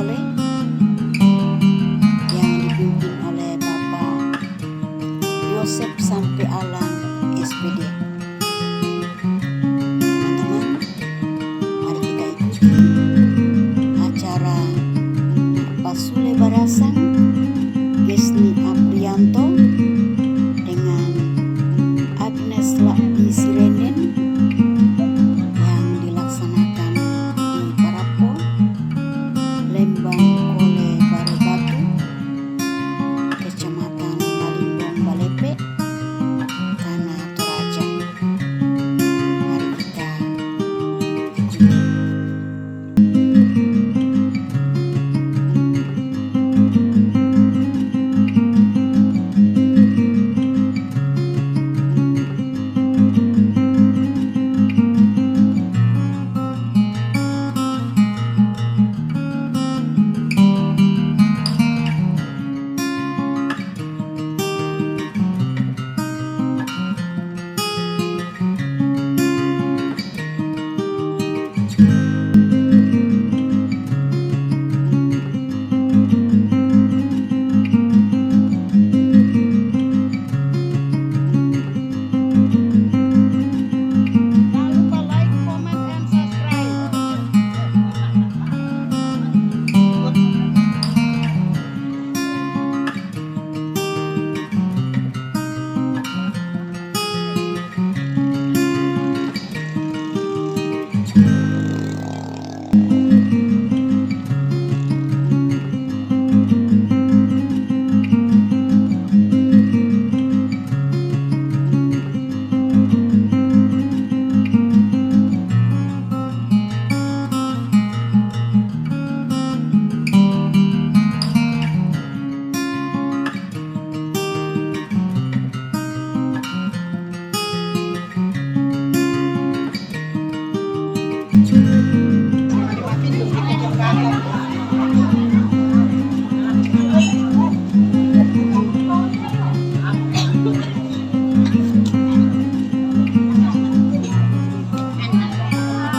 Kole yang dipimpin oleh Bapak Yosep Sampe Alan SPD. Teman-teman, mari kita ikuti acara Pak Sule Barasang, Gesni Aprianto dengan Agnes Lakbi Sirenen yang dilaksanakan di Parapo, Lembang, Kole, Barobatu, Kecamatan Malimbong, Balepe, Tanah Toraja. Mari kita ikuti.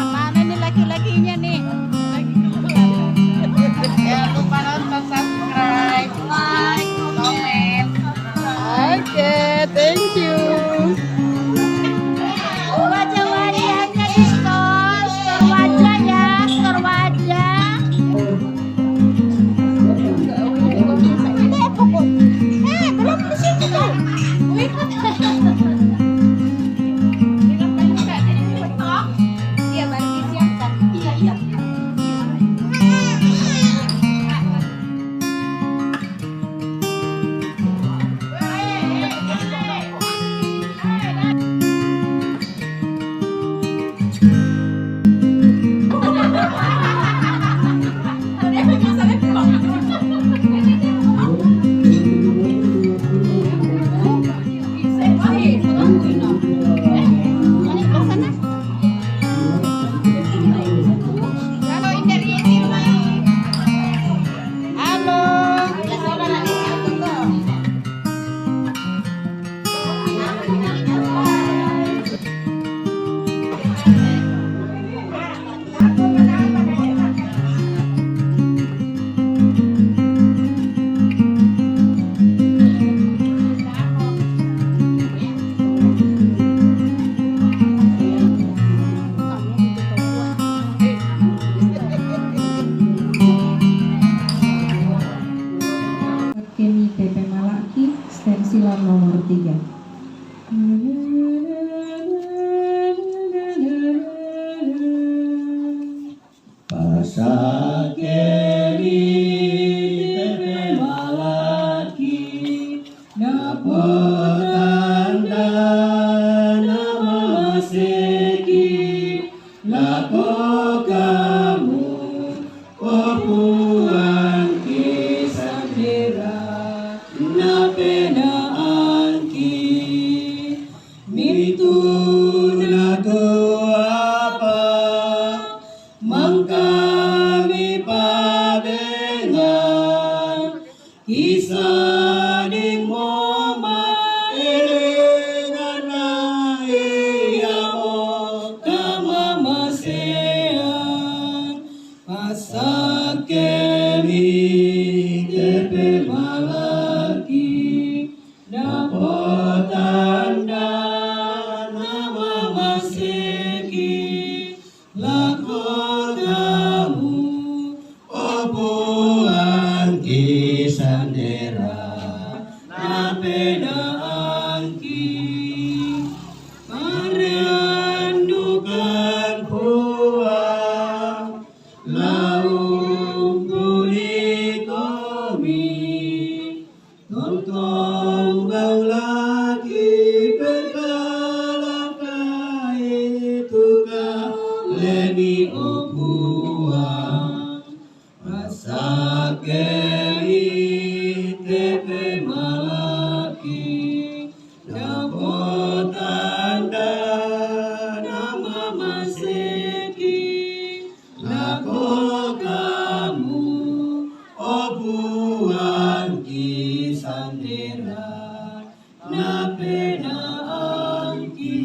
Mana nih laki-lakinya nih? Jangan lupa nonton, subscribe, like, komen. Oke, thank you. Wajah-wajahnya di store wajah ya, store wajah. Belum di situ tuh. Iya, baru disiapkan. Iya. Kemi PP Malaki, stensilan nomor 3. Pasakeri PP Malaki, napotanda nama Maseki, lako kamu Papuan Kisandera, napenaan ki mitu nato apa mangkami pabengan kisah ding moma elengan na iyamo kama masean pasake tepe malaki dapat tanda nama maseki lakon kamu opuan kisandera napedaan ki parandukan puang laung puli komi tontong bang lagi berkalakai tukang leni opuang rasa kemi tepe malaki dapat tanda nama maseki lako kamu opuan kisandera napedaan ki.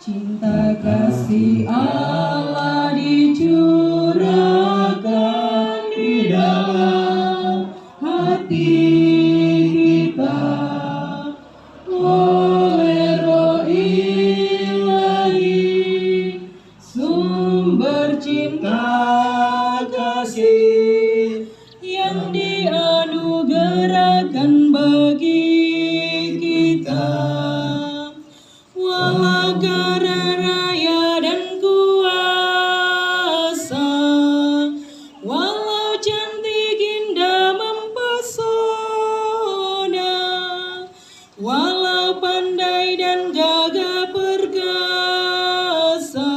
Cinta kasih Allah dicurahkan di dalam hati kita oleh Roh Ilahi, sumber cinta kasih yang dianugerahkan bagi kita. Walau kara raya dan kuasa, walau cantik indah mempesona, walau pandai dan gagah perkasa,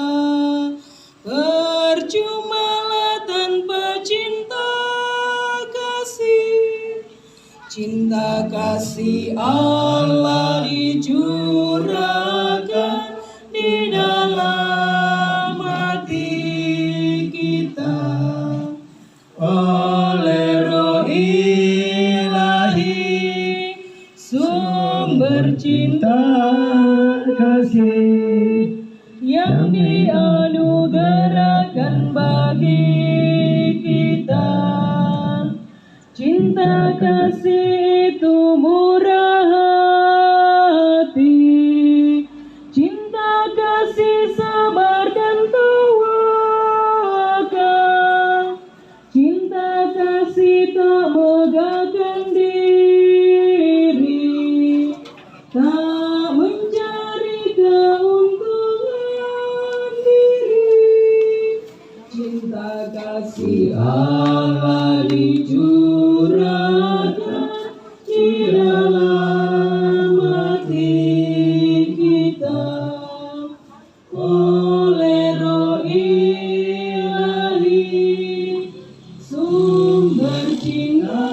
percumalah tanpa cinta kasih. Cinta kasih Allah dicurahkan di dalam hati kita oleh Roh Ilahi, sumber cinta kasih yang dianugerahkan bagi kita. Cinta kasih itu murah hati, cinta kasih sabar dan tawakal, cinta kasih tak megahkan diri, tak mencari keuntungan diri. Cinta kasih Allah dicurahkan di dalam hati kita oleh Roh Ilahi, sumber cinta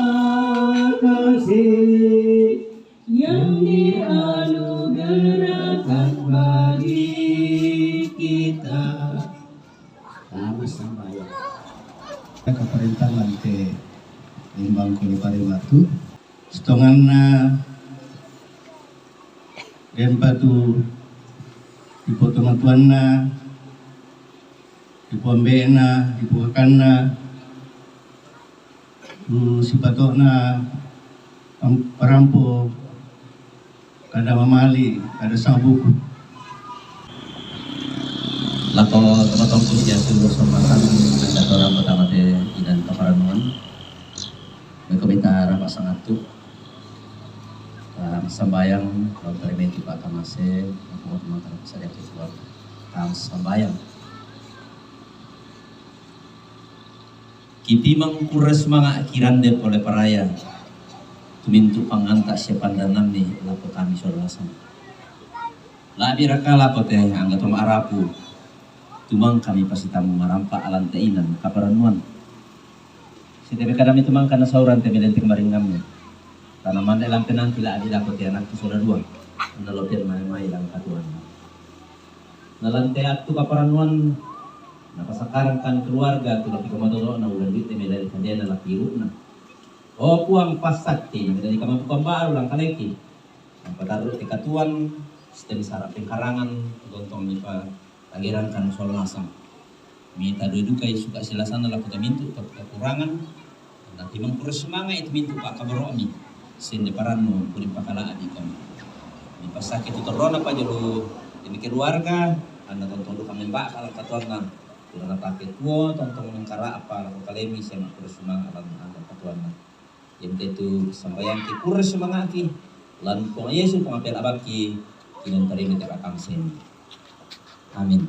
kasih yang dianugerahkan bagi kita. Tama sambayan. Kaperintah lante limbang kuli pari batu setongan na dan batu dipotong tuan na dipombe na dibukakan na si patok na perampo kada mamali kada sabuk lako teman-teman puji Yesus bersamakan datorang pertama te dan kaparanuan berkomentar apa sangat tuh sambayang kalau terimenti Pak Kamase aku teman-teman saya keluar sambayang kiti mangkures mga kirande oleh paraya tumintu panganta siya pandanam ni lapo kami solasan labi rakala po te angga tumaarapu tumang kami pasitamu marampa alantainan kaparanuan si tebe kadami tumang kana sauran tebe lentik maringam tanaman dalam tenang tila adila ko ti anak sudah dua nalopian mai lang katuan nalante aktu kaparanuan napasakaran kan keluarga tu lapi kamadoro na ulan dit tebe dari kandian na lapiru na o puang pasakti na dari kamampukan baru lang kaleki ang pataru ti katuan Sistem sarap pengkarangan gontong mi pa tagiran kan sol lasang. Mi ta dudu kai suka silasana la kota mintu ta kekurangan. Na timang kurang semangat itu mintu pak kabaro mi. Sinde parano puri pakala adi kami. Di pasakit itu terona pa jolo ini keluarga anda tonton kami mbak kalau katuan na kurang pakai tuo tonton mengkara apa kalau kalemi saya kurang semangat anda katuan na. Yang itu sambayang ki kurang semangat ki lan pong Yesus pengapel abaki kinan tarimi ka kamsen. Amin.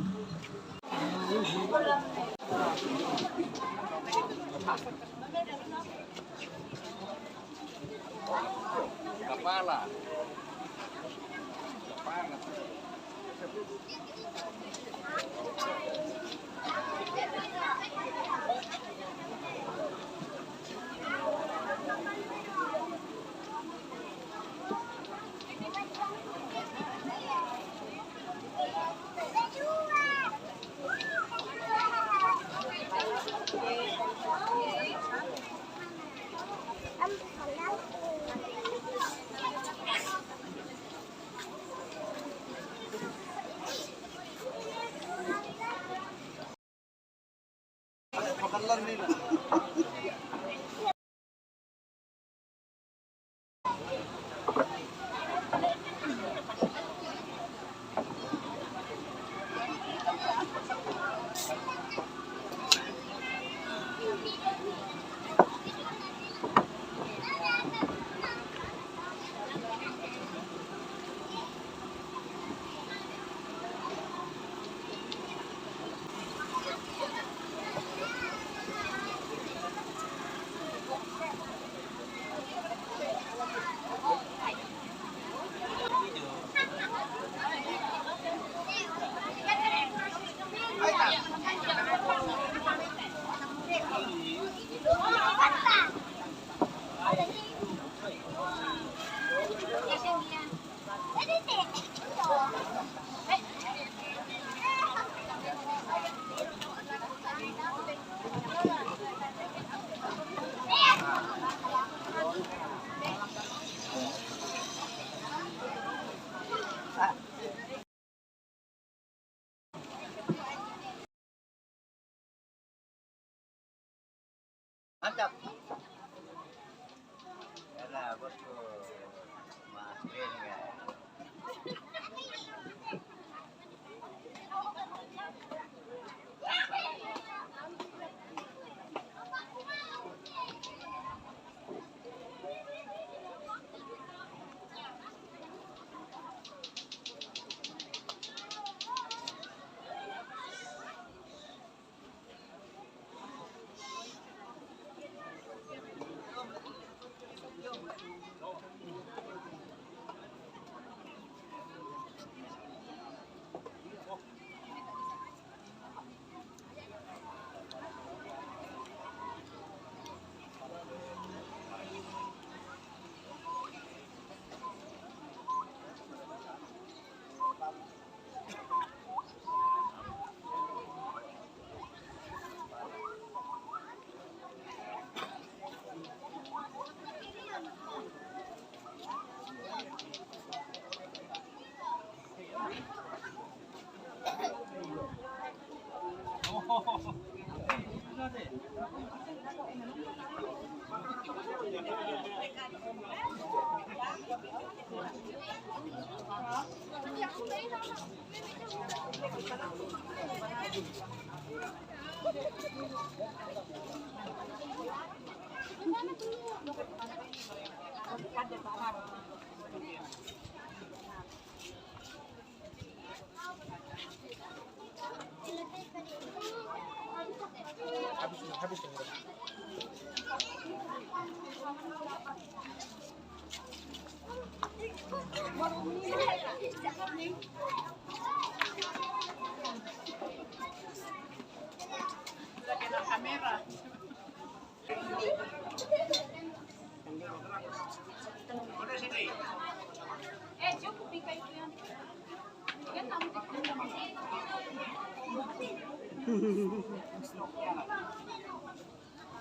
Mantap. Yalah, betul. Maafin ya.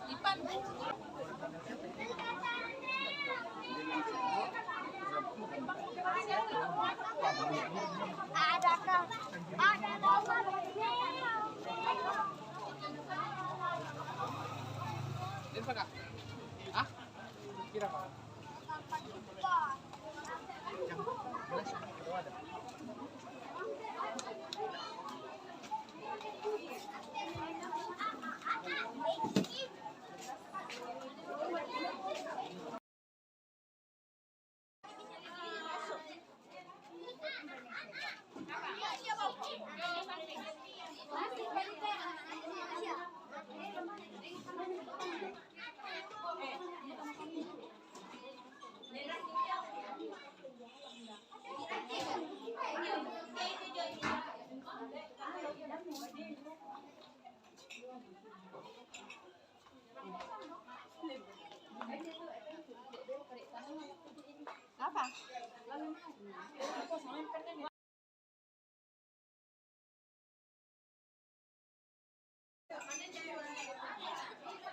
Ipan.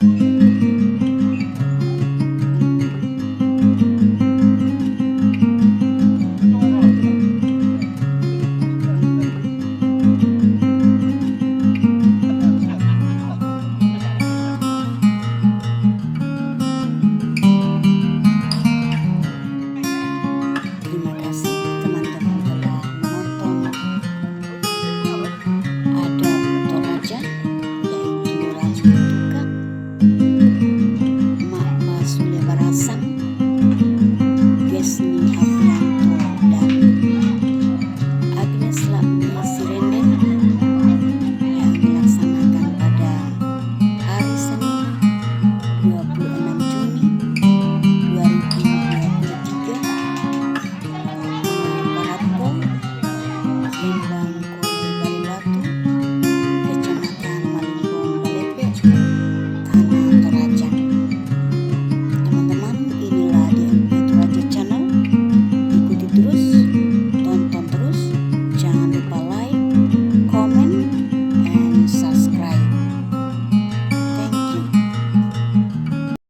Thank